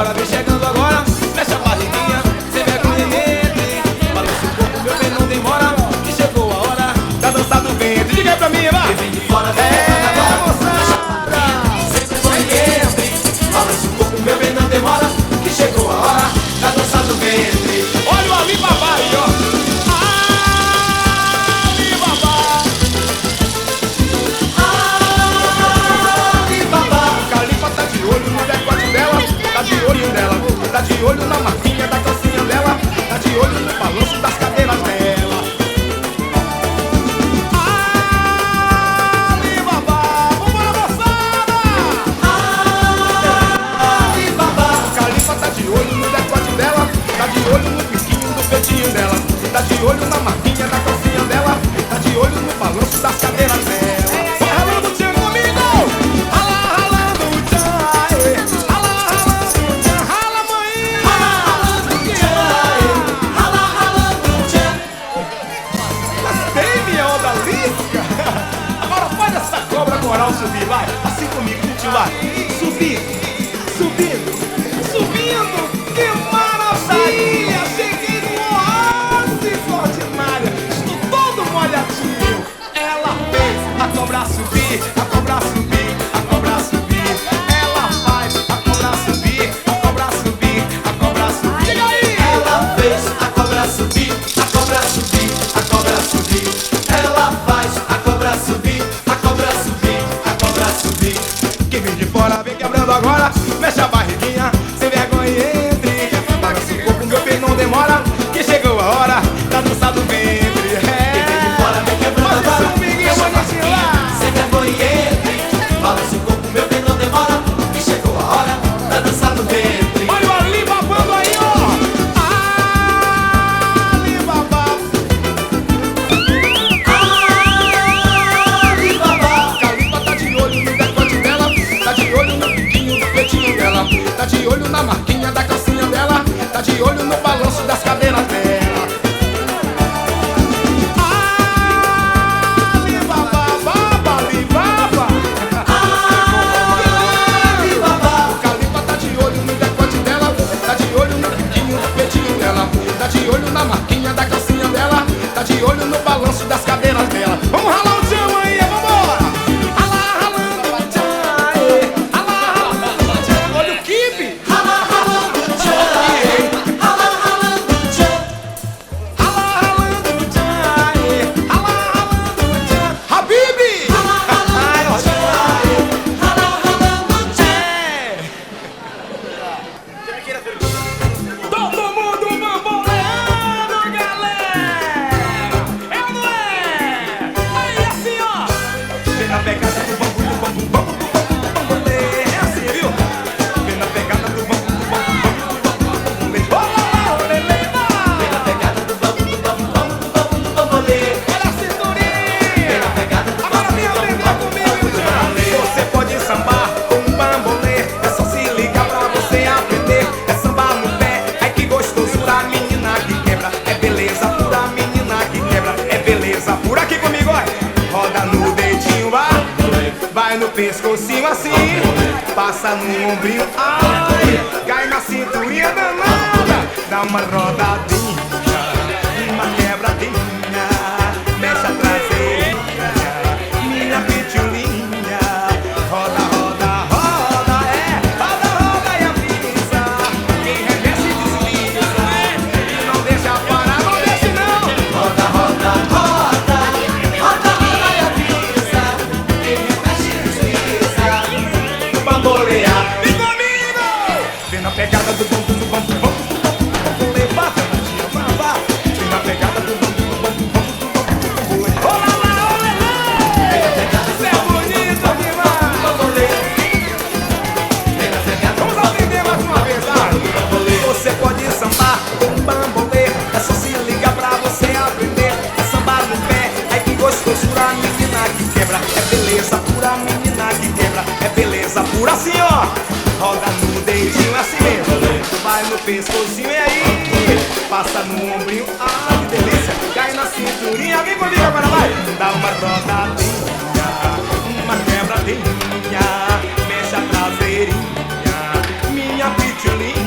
fora, vem chegando agora. Mexe a barriguinha, sem vergonha entre. Balança o corpo, meu bem, não demora, que chegou a hora da dança do ventre. Diga aí pra mim, vai! Vem de fora, vem chegando agora. Mexe a barriguinha, sem vergonha entre. Balança o corpo, meu bem, não demora, que chegou a hora da dança do ventre. Olha o Alibaba aí, ó. Tá de olho na marquinha da calcinha dela, tá de olho no balanço das cadeiras dela. Alibaba, vambora moçada! Alibaba. Califa tá de olho no decote dela, tá de olho no biquinho do peitinho dela, tá de olho na marquinha da calcinha dela, tá de olho no balanço das cadeiras dela. Moral subir, vai, assim comigo, curtiu, vai. Subindo, subindo, subindo, que maravilha! Cheguei no oásis ordinária, estou todo molhadinho. Ela fez a cobra subir, a cobra subir, a cobra subir. Ela faz a cobra subir, a cobra subir, a cobra subir. Chega aí! Ela fez a cobra subir, a cobra subir, a cobra subir. Ela faz a cobra subir, a cobra subir, a cobra subir. Quem vem de fora vem quebrando agora. Mexe a barriguinha, sem vergonha entre. Balança o corpo, meu bem, não demora, que chegou a hora da dança do ventre. Quem vem de fora vem quebrando agora. Mexe a barriguinha, sem vergonha entre. Balança o corpo, meu bem, não demora, que chegou a hora da dança do ventre. Olha o Alibaba aí, ó. Alibaba. Alibaba. Califa tá de olho no decote dela, tá de olho no biquinho do peitinho dela, tá de olho na marquinha da calcinha dela, tá de olho no balanço das cadeiras dela. Alibaba, baba, Alibaba. Alibaba. O Califa tá de olho no decote dela, tá de olho no biquinho do peitinho dela, tá de olho na marquinha da calcinha dela, tá de olho no balanço das cadeiras dela. Vamos ralar o chão aí, vambora! Ralar, ralando o chão, ralar, ralando o chão. Olha o kibe! Rala, ralando o tchan. Rala, ralando o tchan. Ralar, ralando o chão, ralar, ralando o chão. Habibi! Rala, ralando o tchan. Rala, ralando o tchan. Todo mundo bamboleando, galera! É ou não é? Aí assim, ó! Vem na pegada do bambu, do bambu, bambu, do bambu, do bambolê. É assim, viu? Vem na pegada do bambu, do bambu, bambu, do bambu, do bambolê. Olá, olê, lê, Vem na pegada do bambu, do bambu, bambu, do bambu, do bambolê. olha a cinturinha! Vem na pegada do Agora bambu, vem do bambu, aprender bambu, comigo, bambu, do Tchan. bambolê. Você pode sambar com um bambolê, é só se ligar pra você aprender. É sambar no pé, ai que gostoso da menina que quebra. É beleza pura, menina que quebra. É beleza pura, aqui comigo, olha. Roda no dedinho, vai no pescocinho assim, passa no ombrinho, ai, cai na cinturinha danada, dá uma rodadinha, uma quebradinha, mexe a traseirinha, minha pitulinha, roda, roda, roda, roda, roda e avisa, quem remexe desliza, e não deixa parar, não deixa não. Roda, roda, roda. Roda, roda e avisa. Quem remexe desliza. Bambolear, vem comigo! Vem na pegada do bambu, do bambu, bambu, do bambu, do bambu, levar, Fernandinha, brava. Vem na pegada do bambu, do bambu, bambu, do bambu, do bambu, olá lá, olé, Vem na pegada isso do é bambu, bonito demais! bambolê. Vem na pegada do Vamos aprender mais uma vez, bambolê. Você pode sambar com um bambolê, é só se ligar pra você aprender. É sambar no pé, ai que gostoso da menina que quebra. É beleza pura, menina que quebra. É beleza pura assim, ó. Roda no dedinho assim mesmo, vai no pescocinho e aí passa no ombrinho, ai que delícia. Cai na cinturinha, vem comigo agora, vai. Dá uma rodadinha, uma quebradinha, mexe a traseirinha, minha pitulinha.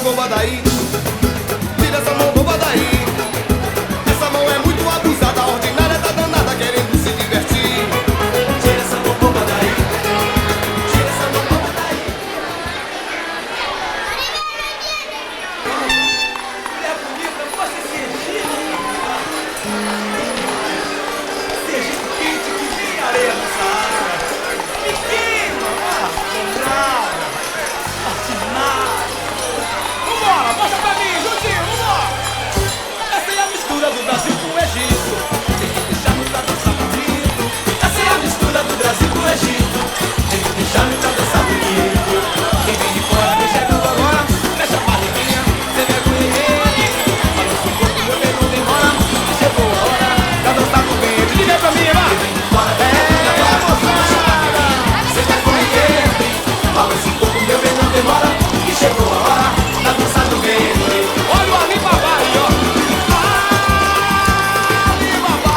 mão boba daí. Tira essa mão boba daí. Essa mão é muito abusada, ordinária tá danada, querendo se divertir. Tira essa mão boba daí. Tira essa mão boba daí. Mulher bonita, você se agita. Se agita quente que nem areia no Saara. Me queima, brava, ordinária. Vambora, bota pra mim, juntinho, vambora. Essa é a mistura do Brasil com o Egito. Tem que deixar no pra dançar bonito. Essa é a mistura do Brasil com o Egito. Tem que deixar no pra dançar bonito. Quem vem de fora vem chegando agora. Fecha a barriguinha, sem vergonha. Balança o corpo, meu bem, não demora. Chegou a hora Já dançar com vento, diga aí pra mim, vai. quem vem de fora vem chegando agora. Fecha a barriguinha, sem vergonha. Balança o corpo, meu bem, não demora. Que chegou a hora da dança do ventre. Olha o Alibaba aí, ó. Alibaba.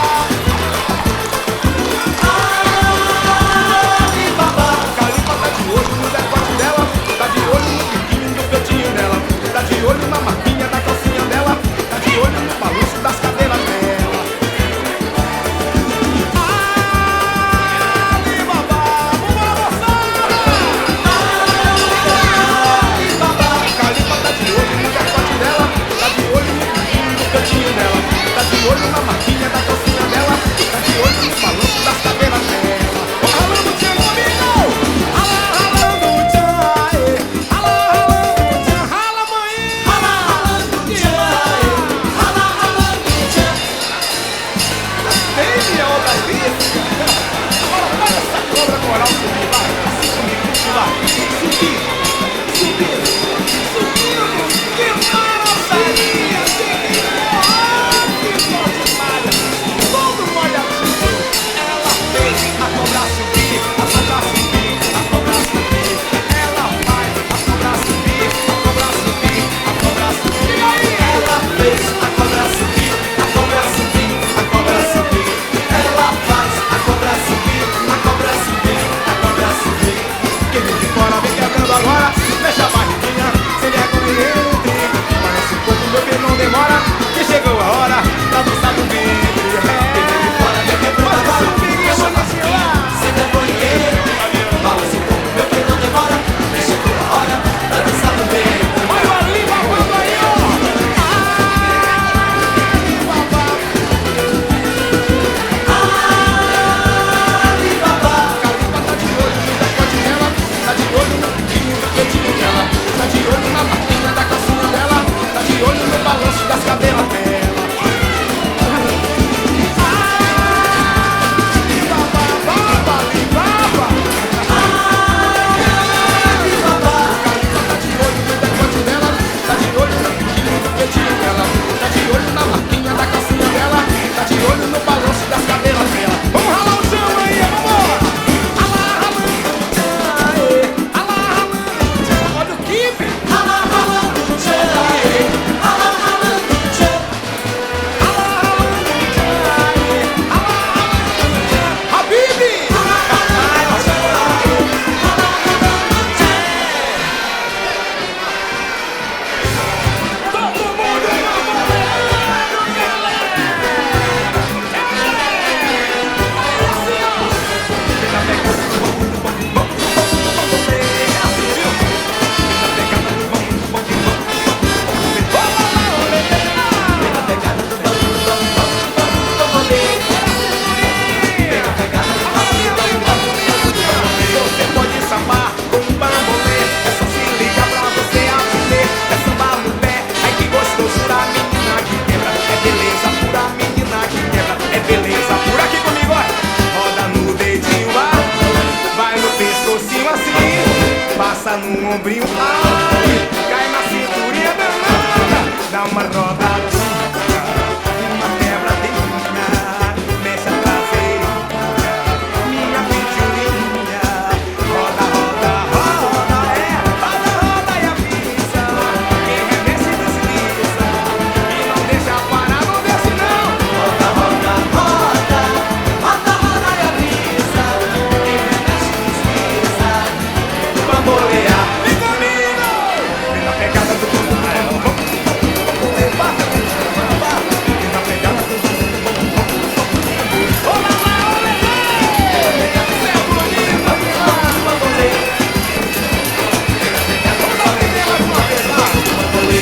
Calipa tá de olho no decote dela, tá de olho no biquíni do cantinho dela, tá de olho na marquinha da calcinha dela, tá de olho no balanço das cadeiras dela. Alibaba, vambora moçada! Calipa tá de olho no decote dela, tá de olho no biquíni do cantinho dela, tá de olho na marquinha da calcinha dela, tá de olho no balanço das cadeiras dela. Ó, ralando o tchan comigo! Rala, ralando o tchan, aê! Rala, ralando o tchan, rala, mãe! Rala,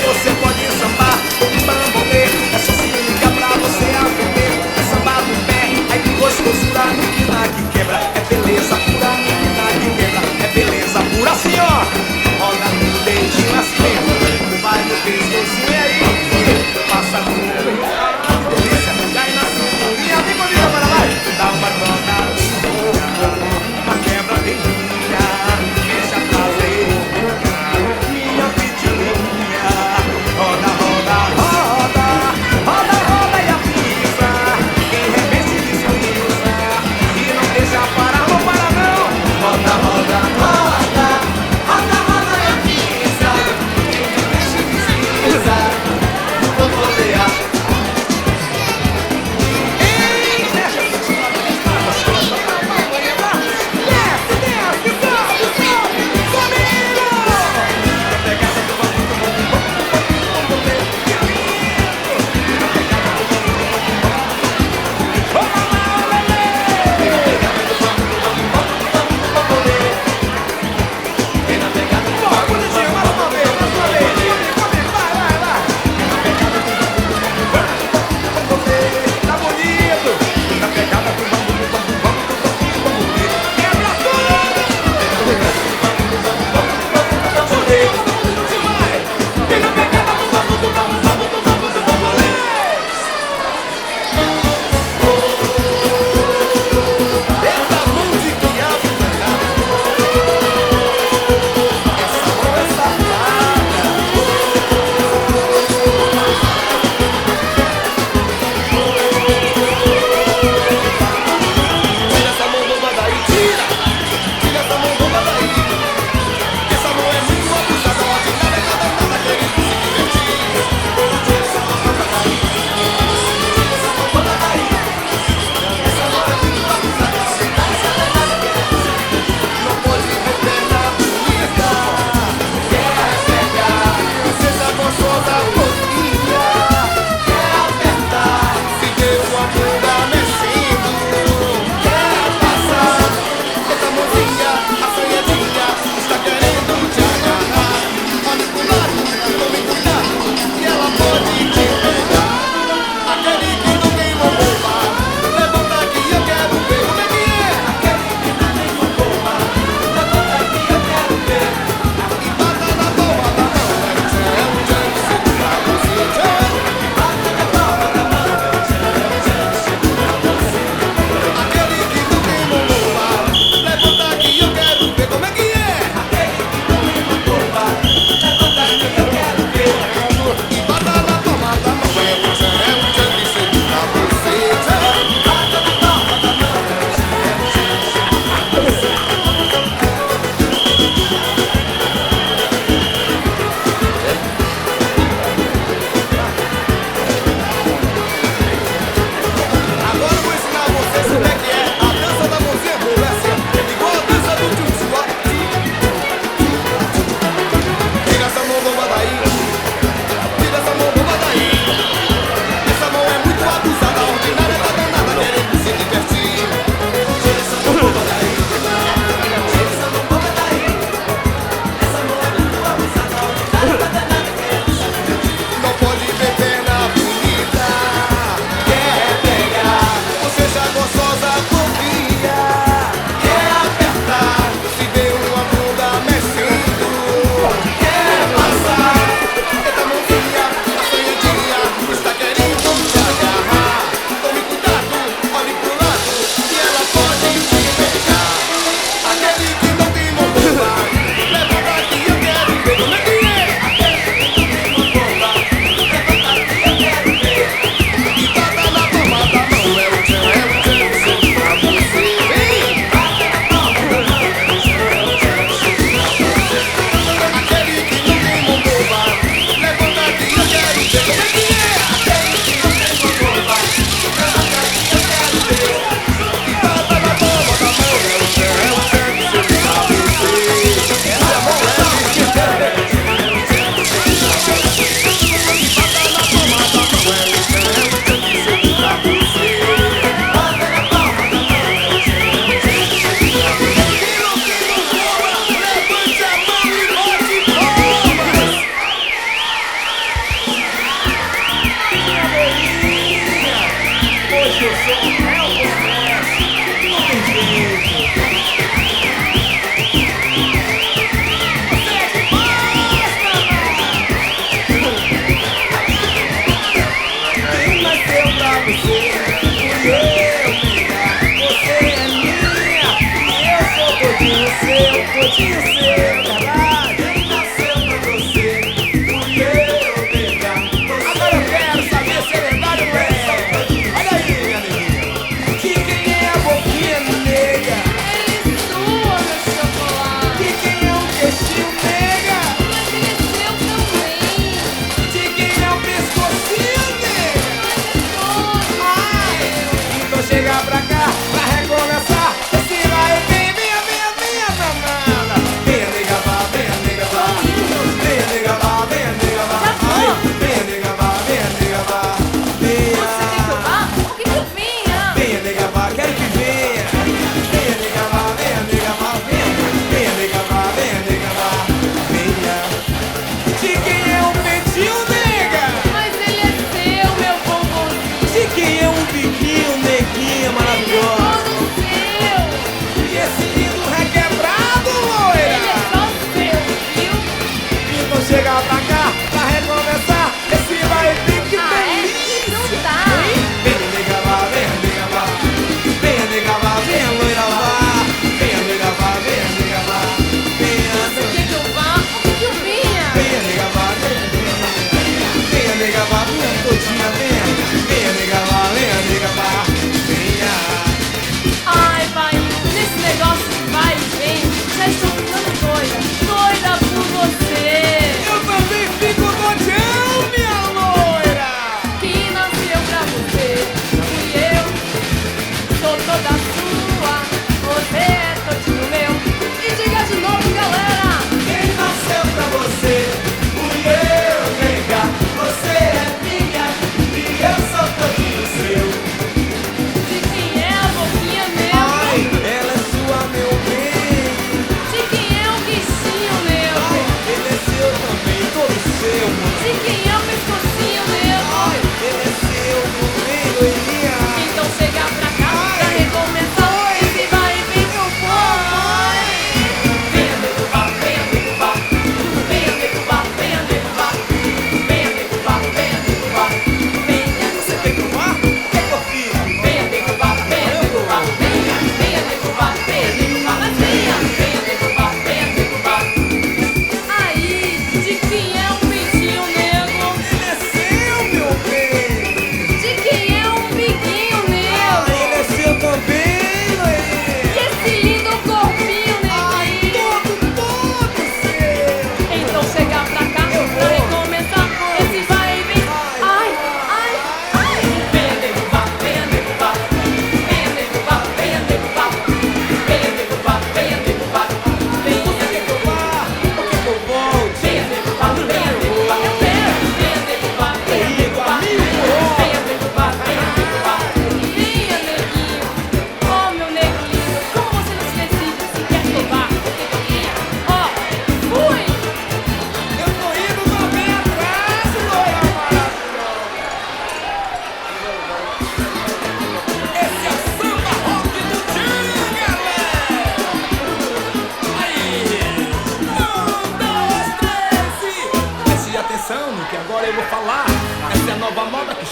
você pode sambar com bambolê. É só se ligar pra você aprender. É samba no pé, ai que gostosura, menina que quebra. É beleza pura, menina que quebra. É beleza pura assim, ó. Roda no dedinho assim, vai no pescocinho aí, passa no delícia, cai na cinturinha, vem comigo para lá. Dá uma rodadinha, uma quebradinha, deixa fazer minha pitilinha.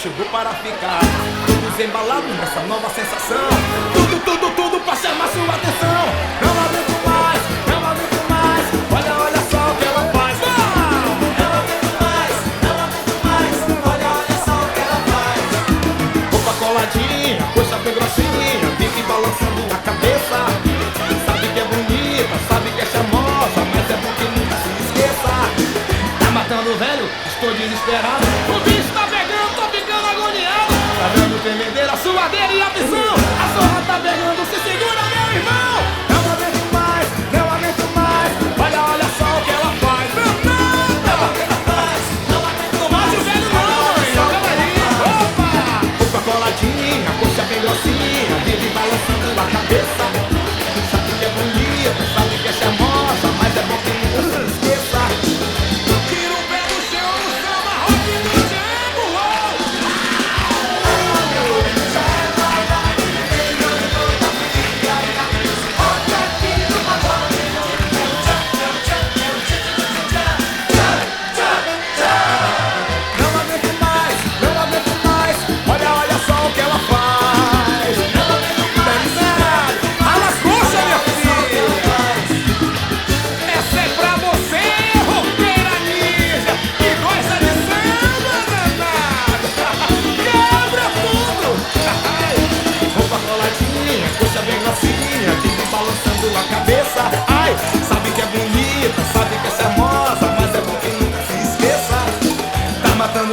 chegou para ficar. Todos embalados nessa nova sensação. Tudo pra chamar sua atenção. Não aguento mais, não aguento mais. Olha, olha só o que ela faz. Não aguento mais, não aguento mais. Olha, olha só o que ela faz. Roupa coladinha, coxa bem grossinha, vive balançando a cabeça. Sabe que é bonita, sabe que é charmosa, mas é bom que nunca se esqueça. Tá matando o velho, estou desesperado. O bicho tá pegando, tô ficando agoniado. Tá dando tremedeira, suadeira e aflição. A zorra tá pegando, se segura, meu irmão. Não aguento mais, não aguento mais. Olha, olha só o que ela faz. Não aguento mais, não aguento mais. O velho não, calma aí. Opa! Roupa coladinha, coxa bem grossinha, vive balançando a cabeça. Sabe que é bonita, sabe que é charmosa, mas é bom que nunca se esqueça. Tira o pé do chão no samba, rock do Django.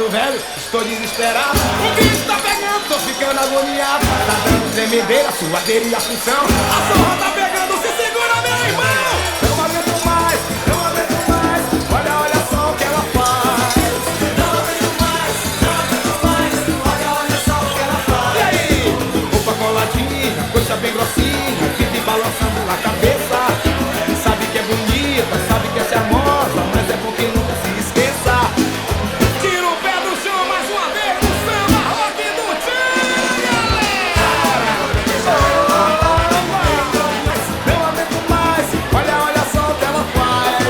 ficando velho, estou desesperado. O bicho tá pegando, tô ficando agoniado. Tá dando tremedeira, suadeira e aflição. A zorra tá pegando, se segura, meu irmão. Não aguento mais, não aguento mais. Olha, olha só o que ela faz. Não aguento mais, não aguento mais. Olha, olha só o que ela faz. E aí? Roupa coladinha, coxa bem grossinha, vive balançando a cabeça. Sabe que é bonita, sabe que é charmosa, mas é porque nunca se esqueça. Tira o pé do chão mais uma vez no samba rock do Tchan, galera! Não aguento mais, olha, olha só o que ela faz.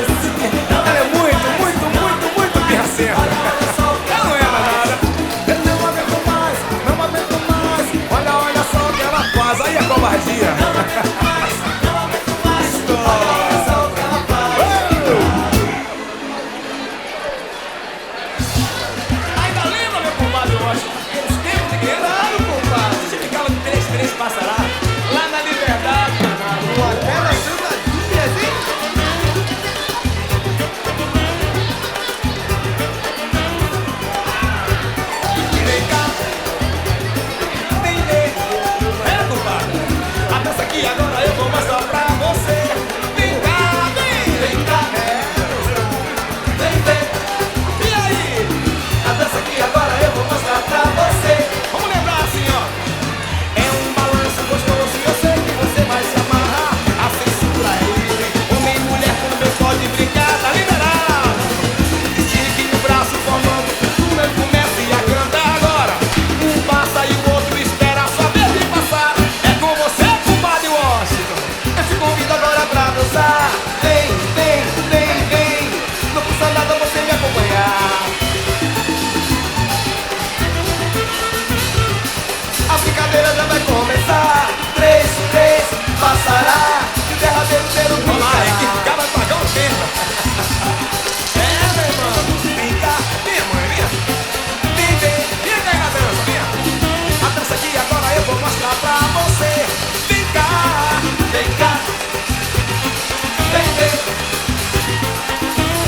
Ela é muito pirracenta. Ela não é nada. Eu não aguento mais, não aguento mais. Olha, olha só o que ela faz. Aí é covardia. Passará lá na Liberdade, Aquela sambadinha assim. vem cá, vem, compadre. A dança aqui agora eu vou mostrar pra você. Vem cá, vem cá, vem. E aí? A dança aqui agora eu vou mostrar pra você. Vamos lembrar assim, ó. É um balanço gostoso e eu sei que você vai se amarrar. A censura é livre, homem e mulher também pode brincar, tá liberado. Estique o braço formando um eu comece a cantar agora. Um passa e o outro espera a sua vez de passar. É com você, compadre Washington. Eu te convido agora pra dançar. Vem, vem, vem, vem. Não custa nada você me acompanhar. A brincadeira já vai começar. 3, 3, passará. De derradeiro ter um Vamos lá, a equipe cá vai pagar o tempo. É, meu irmão. Vem cá, vem, mãe, vem. Vem cá na dança, vem. A dança aqui agora eu vou mostrar pra você. Vem cá, Vem cá. Vem, vem.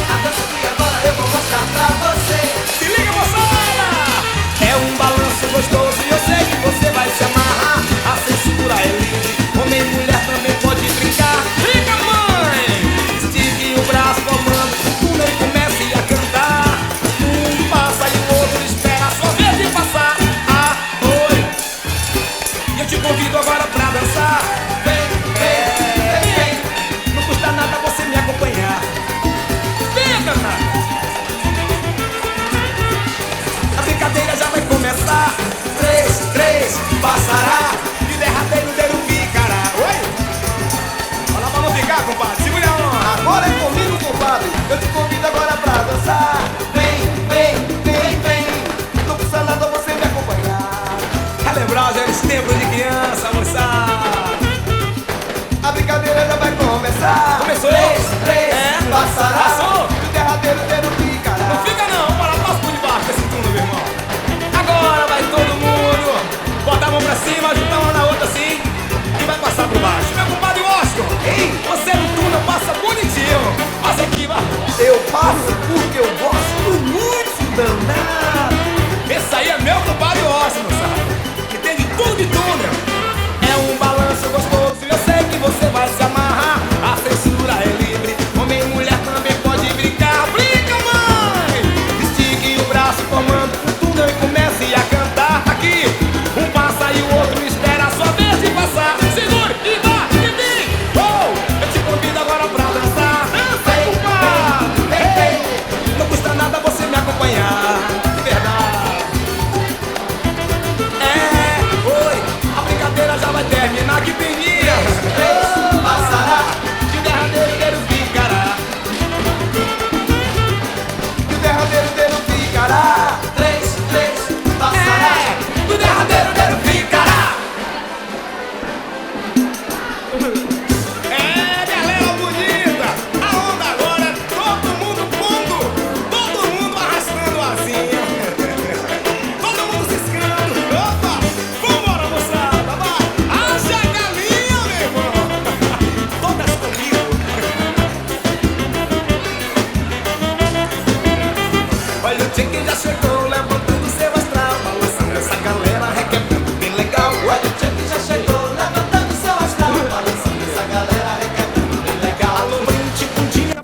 A dança aqui agora eu vou mostrar pra você. se liga, moçada. É um balanço gostoso e eu sei que você vai se amarrar. A censura é livre, homem e mulher também pode brincar. Brinca, mãe. Estique o braço formando um túnel e comece a cantar. Um passa e o outro espera a sua vez de passar. Ah, oi. E eu te convido agora pra dançar. Vem, vem, vem. Não custa nada você me acompanhar. Venha cantar. A brincadeira já vai começar. 3, 3, passará. De derradeiro, ficará. Oi? Olha lá pra não ficar, compadre. Segura a onda. Agora é comigo, compadre. Eu te convido agora pra dançar. Vem, vem, vem, vem. Não custa nada você me acompanhar. Relembrar já esse tempo de criança, moçada. A brincadeira já vai começar. Começou? 3, 3, É? passará. Passou? O derradeiro ficará. Não fica não, para passo por debaixo desse túnel, meu irmão. Agora vai todo mundo botar a mão pra cima, juntar uma na outra assim e vai passar por baixo. Meu compadre Washington, Ei, você no túnel passa bonitinho. Passa aqui, vai. eu passo porque eu gosto muito danado. Esse aí é meu compadre Washington, sabe? Que tem de tudo de túnel. É um balanço gostoso e eu sei que você vai se amarrar. A censura é livre, homem e mulher também pode brincar. Brinca, mãe! Estique o braço formando um túnel e comece a cantar. Aqui, um passa e o outro espera a sua vez de passar. Segure e vá e vem! Oh, eu te convido agora pra dançar. Dança, compadre! Hey, não custa nada você me acompanhar. De verdade. É, oi, a brincadeira já vai terminar. Que peninha! 3, chegou levantando seu astral, balançando essa galera, requebrando bem legal. O Ed Chuck já chegou levantando seu astral, balançando essa galera, requebrando bem legal. Alô, brinde, um dia.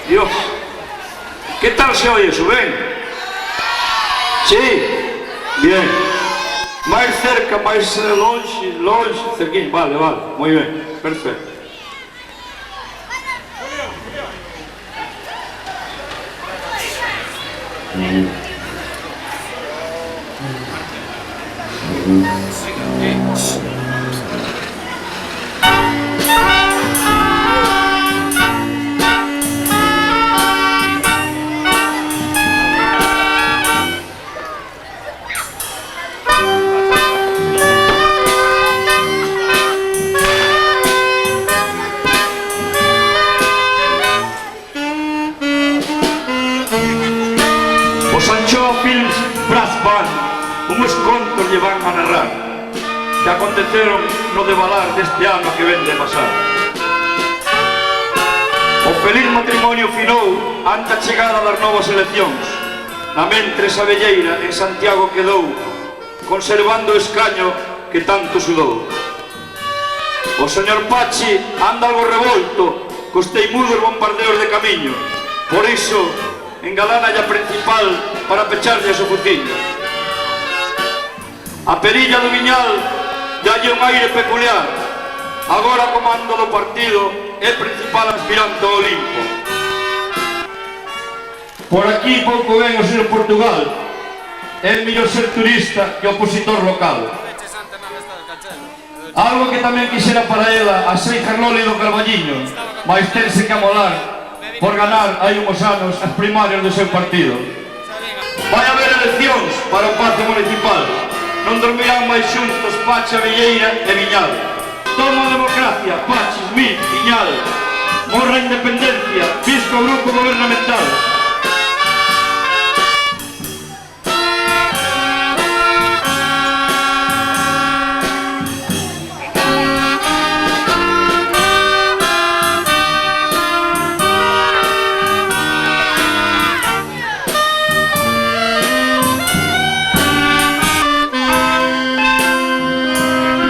Dios, ¿qué tal se oye eso? ¿Ven? Sí, bien. Más cerca, más longe, cerquinho. Vale, vale, muy bien, perfecto. Unos contos lle van a narrar que aconteceron no devalar deste ano que vende a pasar. O feliz matrimonio finou ante a chegada das novas eleccións. Na mentres a velleira en Santiago quedou, conservando o escaño que tanto sudou. O señor Pachi anda algo revolto cos teimudos bombardeos de camiño. Por iso engalana a principal para pecharlle a su fuciño. A perilla do Viñal dalle un aire peculiar. Agora comando do partido é principal aspirante ao Olimpo. Por aquí pouco ven o señor Portugal. É mellor ser turista que opositor local. Algo que tamén quixera para ela a Seija Loli do Carballiño, mais tense que amolar por ganar hai uns anos as primarias do seu partido. Vai haber eleccións para o Pacto Municipal. non dormirán máis xuntos Pacha, Villeira e Viñal. Toma a democracia, Pachi, Smith, Viñal. Morra a independencia, visca o grupo gobernamental.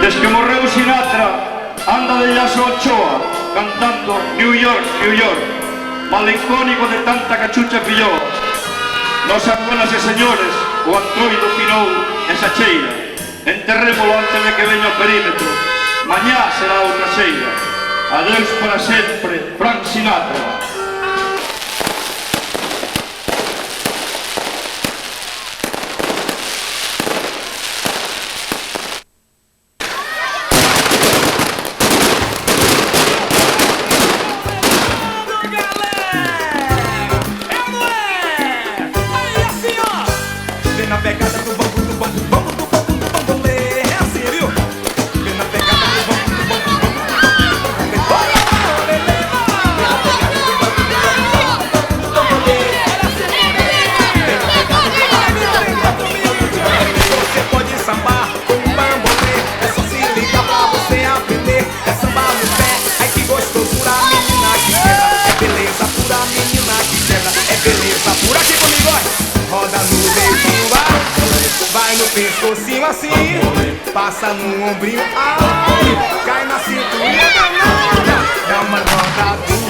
Desde que morreu Sinatra, anda de Yaso Ochoa, cantando New York, New York, malincónico de tanta cachucha pilló. Nosas buenas e señores, o antroido finou esa cheira. Enterrémolo antes de que veña o perímetro. Mañá será outra xeira. Adeus para sempre, Frank Sinatra. Na pegada do bambu, do bambu, bambu, do bambu, do bambolê. É assim, viu? Vem na pegada do bambu, do bambu, bambu, do bambu, do bambolê. Olha, olha, vem na pegada do bambu, do bambu, do bambolê. Vem na pegada do bambu, do bambu. Você pode sambar com um bambolê. É só se ligar pra você aprender. É sambar no pé, ai que gostosura. Menina que quebra, é beleza pura. Menina que quebra, é beleza pura. Aqui comigo, ó. Roda no dedinho, vai no pescocinho assim, passa no ombrinho, ai, cai na cinturinha danada, dá uma rodadinha.